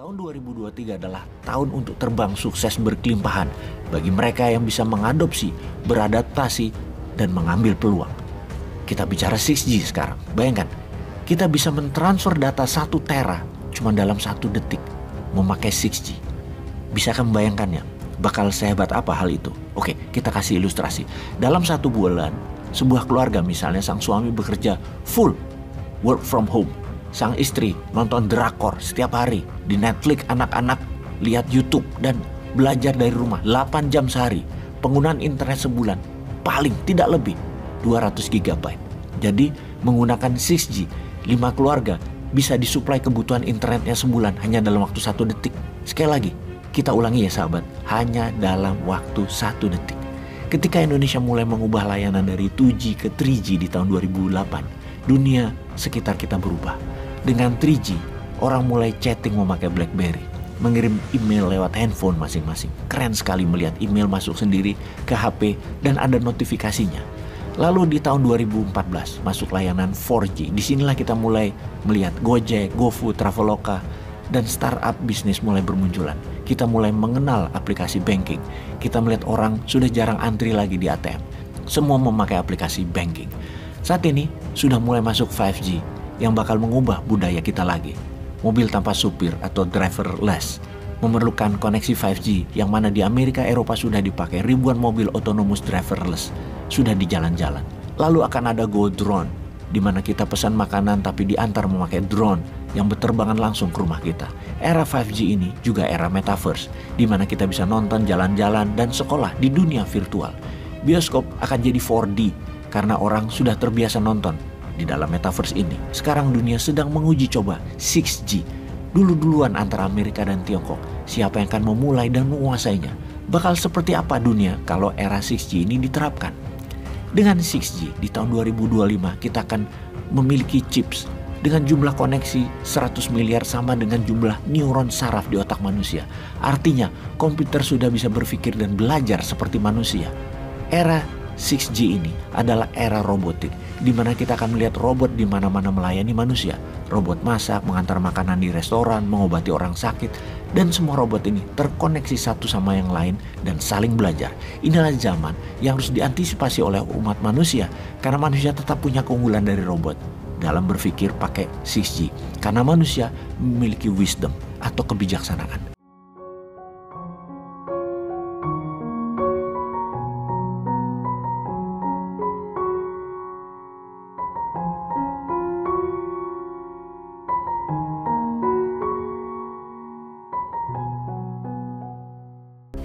Tahun 2023 adalah tahun untuk terbang sukses berkelimpahan bagi mereka yang bisa mengadopsi, beradaptasi, dan mengambil peluang. Kita bicara 6G sekarang. Bayangkan, kita bisa mentransfer data 1 tera cuma dalam 1 detik memakai 6G. Bisakah membayangkannya? Bakal sehebat apa hal itu? Oke, kita kasih ilustrasi. Dalam 1 bulan, sebuah keluarga misalnya sang suami bekerja full work from home. Sang istri nonton drakor setiap hari di Netflix, anak-anak lihat YouTube dan belajar dari rumah 8 jam sehari. Penggunaan internet sebulan paling tidak lebih 200 GB. Jadi menggunakan 6G, 5 keluarga bisa disuplai kebutuhan internetnya sebulan hanya dalam waktu 1 detik. Sekali lagi, kita ulangi ya sahabat, hanya dalam waktu 1 detik. Ketika Indonesia mulai mengubah layanan dari 2G ke 3G di tahun 2008, dunia sekitar kita berubah. Dengan 3G, orang mulai chatting memakai BlackBerry, mengirim email lewat handphone masing-masing. Keren sekali melihat email masuk sendiri ke HP dan ada notifikasinya. Lalu di tahun 2014 masuk layanan 4G. Disinilah kita mulai melihat Gojek, GoFood, Traveloka, dan startup bisnis mulai bermunculan. Kita mulai mengenal aplikasi banking. Kita melihat orang sudah jarang antri lagi di ATM. Semua memakai aplikasi banking. Saat ini sudah mulai masuk 5G. Yang bakal mengubah budaya kita lagi. Mobil tanpa supir atau driverless memerlukan koneksi 5G yang mana di Amerika Eropa sudah dipakai ribuan mobil otonomus driverless sudah di jalan-jalan. Lalu akan ada Go Drone di mana kita pesan makanan tapi diantar memakai drone yang berterbangan langsung ke rumah kita. Era 5G ini juga era metaverse di mana kita bisa nonton jalan-jalan dan sekolah di dunia virtual. Bioskop akan jadi 4D karena orang sudah terbiasa nonton di dalam metaverse ini. Sekarang dunia sedang menguji coba 6G. Dulu-duluan antara Amerika dan Tiongkok. Siapa yang akan memulai dan menguasainya? Bakal seperti apa dunia kalau era 6G ini diterapkan? Dengan 6G di tahun 2025 kita akan memiliki chips dengan jumlah koneksi 100 miliar sama dengan jumlah neuron saraf di otak manusia. Artinya komputer sudah bisa berpikir dan belajar seperti manusia. Era 6G ini adalah era robotik, di mana kita akan melihat robot di mana-mana melayani manusia. Robot masak, mengantar makanan di restoran, mengobati orang sakit, dan semua robot ini terkoneksi satu sama yang lain dan saling belajar. Inilah zaman yang harus diantisipasi oleh umat manusia, karena manusia tetap punya keunggulan dari robot dalam berpikir pakai 6G, karena manusia memiliki wisdom atau kebijaksanaan.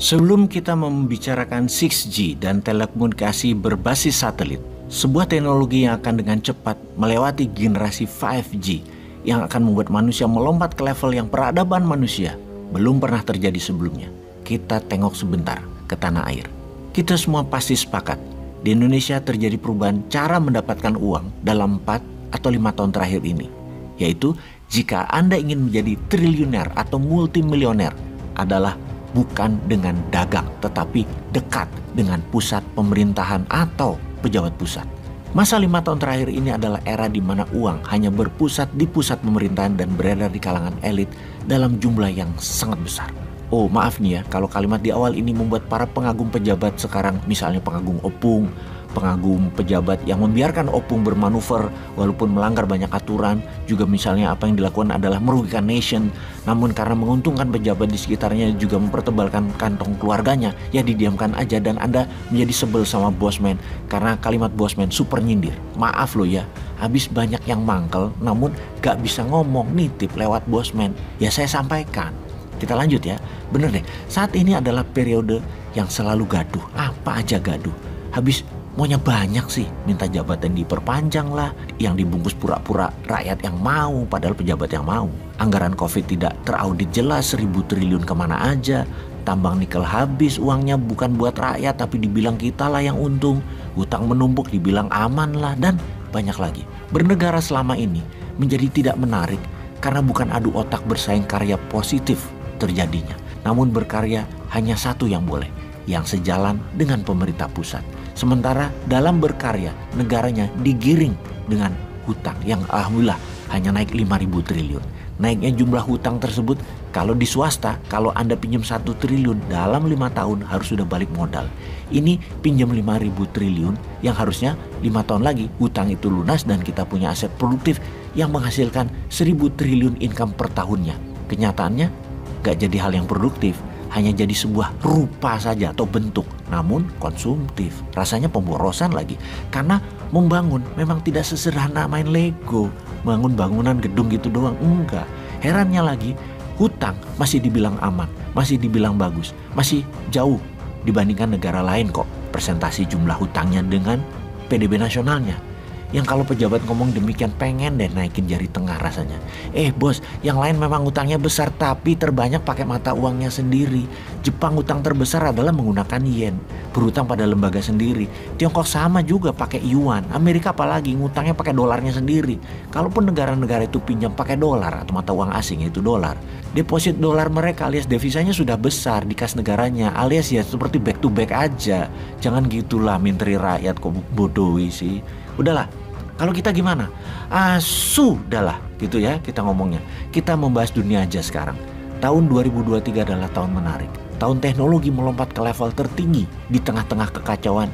Sebelum kita membicarakan 6G dan telekomunikasi berbasis satelit, sebuah teknologi yang akan dengan cepat melewati generasi 5G yang akan membuat manusia melompat ke level yang peradaban manusia belum pernah terjadi sebelumnya. Kita tengok sebentar ke tanah air. Kita semua pasti sepakat, di Indonesia terjadi perubahan cara mendapatkan uang dalam 4 atau 5 tahun terakhir ini. Yaitu jika Anda ingin menjadi triliuner atau multimilioner adalah bukan dengan dagang, tetapi dekat dengan pusat pemerintahan atau pejabat pusat. Masa 5 tahun terakhir ini adalah era di mana uang hanya berpusat di pusat pemerintahan dan beredar di kalangan elit dalam jumlah yang sangat besar. Oh maaf nih ya, kalau kalimat di awal ini membuat para pengagum pejabat sekarang, misalnya pengagum opung, pengagum pejabat yang membiarkan opung bermanuver walaupun melanggar banyak aturan, juga misalnya apa yang dilakukan adalah merugikan nation, namun karena menguntungkan pejabat di sekitarnya juga mempertebalkan kantong keluarganya, ya didiamkan aja dan Anda menjadi sebel sama bosman karena kalimat bosman super nyindir. Maaf loh ya, habis banyak yang mangkel namun gak bisa ngomong nitip lewat bosman, ya saya sampaikan. Kita lanjut ya, bener deh, saat ini adalah periode yang selalu gaduh, apa aja gaduh. Habis maunya banyak sih, minta jabatan diperpanjang lah, yang dibungkus pura-pura rakyat yang mau, padahal pejabat yang mau. Anggaran COVID tidak teraudit jelas, 1.000 triliun kemana aja. Tambang nikel habis, uangnya bukan buat rakyat tapi dibilang kita lah yang untung. Hutang menumpuk dibilang aman lah, dan banyak lagi. Bernegara selama ini menjadi tidak menarik karena bukan adu otak bersaing karya positif terjadinya. Namun berkarya hanya satu yang boleh, yang sejalan dengan pemerintah pusat. Sementara dalam berkarya, negaranya digiring dengan hutang yang alhamdulillah hanya naik 5.000 triliun. Naiknya jumlah hutang tersebut, kalau di swasta, kalau Anda pinjam 1 triliun dalam 5 tahun harus sudah balik modal. Ini pinjam 5.000 triliun yang harusnya 5 tahun lagi hutang itu lunas dan kita punya aset produktif yang menghasilkan 1.000 triliun income per tahunnya. Kenyataannya gak jadi hal yang produktif, hanya jadi sebuah rupa saja atau bentuk, namun konsumtif. Rasanya pemborosan lagi, karena membangun memang tidak sesederhana main Lego. Bangun bangunan gedung gitu doang, enggak. Herannya lagi, hutang masih dibilang aman, masih dibilang bagus, masih jauh dibandingkan negara lain kok presentasi jumlah hutangnya dengan PDB nasionalnya. Yang kalau pejabat ngomong demikian pengen deh naikin jari tengah rasanya. Bos, yang lain memang utangnya besar tapi terbanyak pakai mata uangnya sendiri. Jepang utang terbesar adalah menggunakan yen, berutang pada lembaga sendiri. Tiongkok sama juga pakai yuan. Amerika apalagi ngutangnya pakai dolarnya sendiri. Kalaupun negara-negara itu pinjam pakai dolar atau mata uang asing yaitu dolar, deposit dolar mereka alias devisanya sudah besar di kas negaranya, alias ya seperti back to back aja. Jangan gitulah minteri rakyat kok bodohi sih. Udahlah. Kalau kita gimana? Sudahlah gitu ya kita ngomongnya. Kita membahas dunia aja sekarang. Tahun 2023 adalah tahun menarik. Tahun teknologi melompat ke level tertinggi di tengah-tengah kekacauan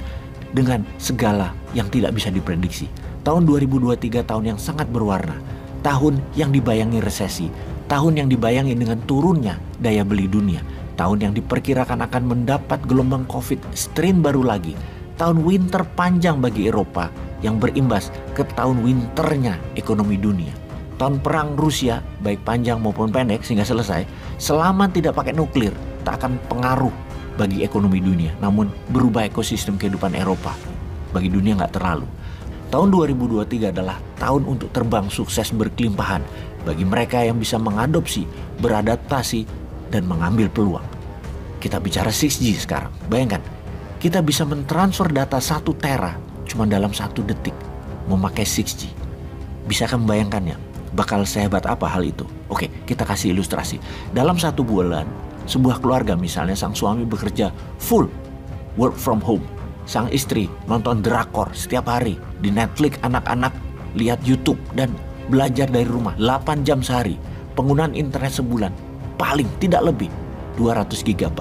dengan segala yang tidak bisa diprediksi. Tahun 2023 tahun yang sangat berwarna. Tahun yang dibayangi resesi. Tahun yang dibayangi dengan turunnya daya beli dunia. Tahun yang diperkirakan akan mendapat gelombang COVID strain baru lagi. Tahun winter panjang bagi Eropa yang berimbas ke tahun winternya ekonomi dunia. Tahun perang Rusia, baik panjang maupun pendek sehingga selesai, selama tidak pakai nuklir, tak akan pengaruh bagi ekonomi dunia. Namun berubah ekosistem kehidupan Eropa. Bagi dunia nggak terlalu. Tahun 2023 adalah tahun untuk terbang sukses berkelimpahan bagi mereka yang bisa mengadopsi, beradaptasi, dan mengambil peluang. Kita bicara 6G sekarang, bayangkan. Kita bisa mentransfer data 1 tera cuma dalam 1 detik memakai 6G. Bisakah membayangkannya? Bakal sehebat apa hal itu? Oke, kita kasih ilustrasi. Dalam 1 bulan, sebuah keluarga misalnya sang suami bekerja full work from home. Sang istri nonton drakor setiap hari di Netflix, anak-anak lihat YouTube dan belajar dari rumah 8 jam sehari. Penggunaan internet sebulan paling tidak lebih 200 GB.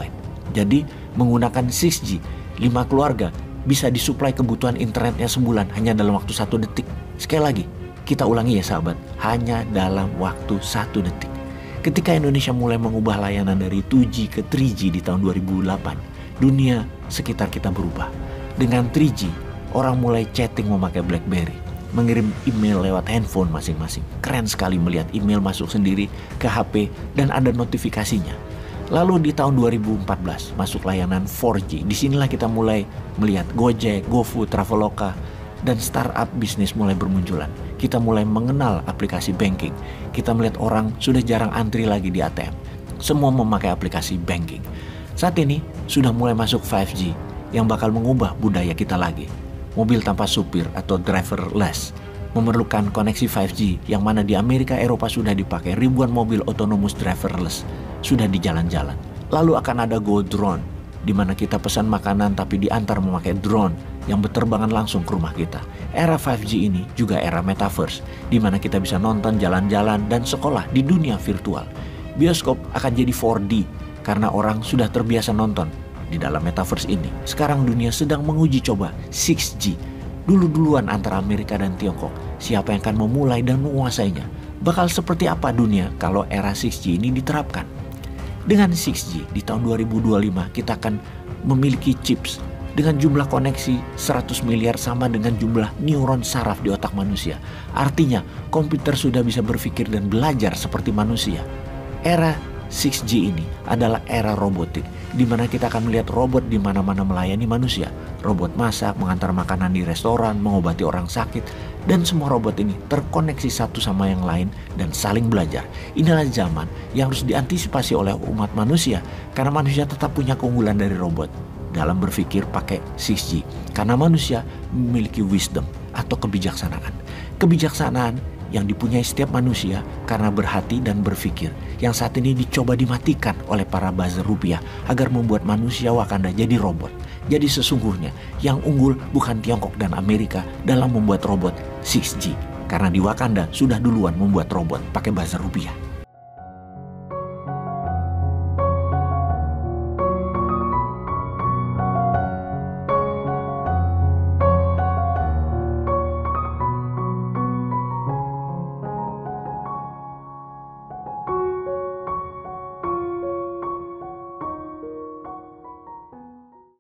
Jadi menggunakan 6G, 5 keluarga bisa disuplai kebutuhan internetnya sebulan hanya dalam waktu 1 detik. Sekali lagi, kita ulangi ya sahabat, hanya dalam waktu 1 detik. Ketika Indonesia mulai mengubah layanan dari 2G ke 3G di tahun 2008, dunia sekitar kita berubah. Dengan 3G, orang mulai chatting memakai BlackBerry, mengirim email lewat handphone masing-masing. Keren sekali melihat email masuk sendiri ke HP dan ada notifikasinya. Lalu di tahun 2014 masuk layanan 4G. Disinilah kita mulai melihat Gojek, GoFood, Traveloka, dan startup bisnis mulai bermunculan. Kita mulai mengenal aplikasi banking. Kita melihat orang sudah jarang antri lagi di ATM. Semua memakai aplikasi banking. Saat ini sudah mulai masuk 5G yang bakal mengubah budaya kita lagi. Mobil tanpa supir atau driverless memerlukan koneksi 5G yang mana di Amerika, Eropa sudah dipakai ribuan mobil autonomous driverless. Sudah di jalan-jalan. Lalu akan ada Go Drone, di mana kita pesan makanan tapi diantar memakai drone yang berterbangan langsung ke rumah kita. Era 5G ini juga era metaverse, di mana kita bisa nonton, jalan-jalan, dan sekolah di dunia virtual. Bioskop akan jadi 4D karena orang sudah terbiasa nonton di dalam metaverse ini. Sekarang dunia sedang menguji coba 6G. Dulu-duluan antara Amerika dan Tiongkok, siapa yang akan memulai dan menguasainya? Bakal seperti apa dunia kalau era 6G ini diterapkan? Dengan 6G di tahun 2025 kita akan memiliki chips dengan jumlah koneksi 100 miliar sama dengan jumlah neuron saraf di otak manusia. Artinya komputer sudah bisa berpikir dan belajar seperti manusia. Era 6G ini adalah era robotik, di mana kita akan melihat robot di mana-mana melayani manusia. Robot masak, mengantar makanan di restoran, mengobati orang sakit, dan semua robot ini terkoneksi satu sama yang lain dan saling belajar. Inilah zaman yang harus diantisipasi oleh umat manusia, karena manusia tetap punya keunggulan dari robot dalam berpikir pakai 6G. Karena manusia memiliki wisdom atau kebijaksanaan. Kebijaksanaan yang dipunyai setiap manusia karena berhati dan berpikir, yang saat ini dicoba dimatikan oleh para buzzer rupiah agar membuat manusia Wakanda jadi robot. Jadi sesungguhnya yang unggul bukan Tiongkok dan Amerika dalam membuat robot 6G, karena di Wakanda sudah duluan membuat robot pakai buzzer rupiah.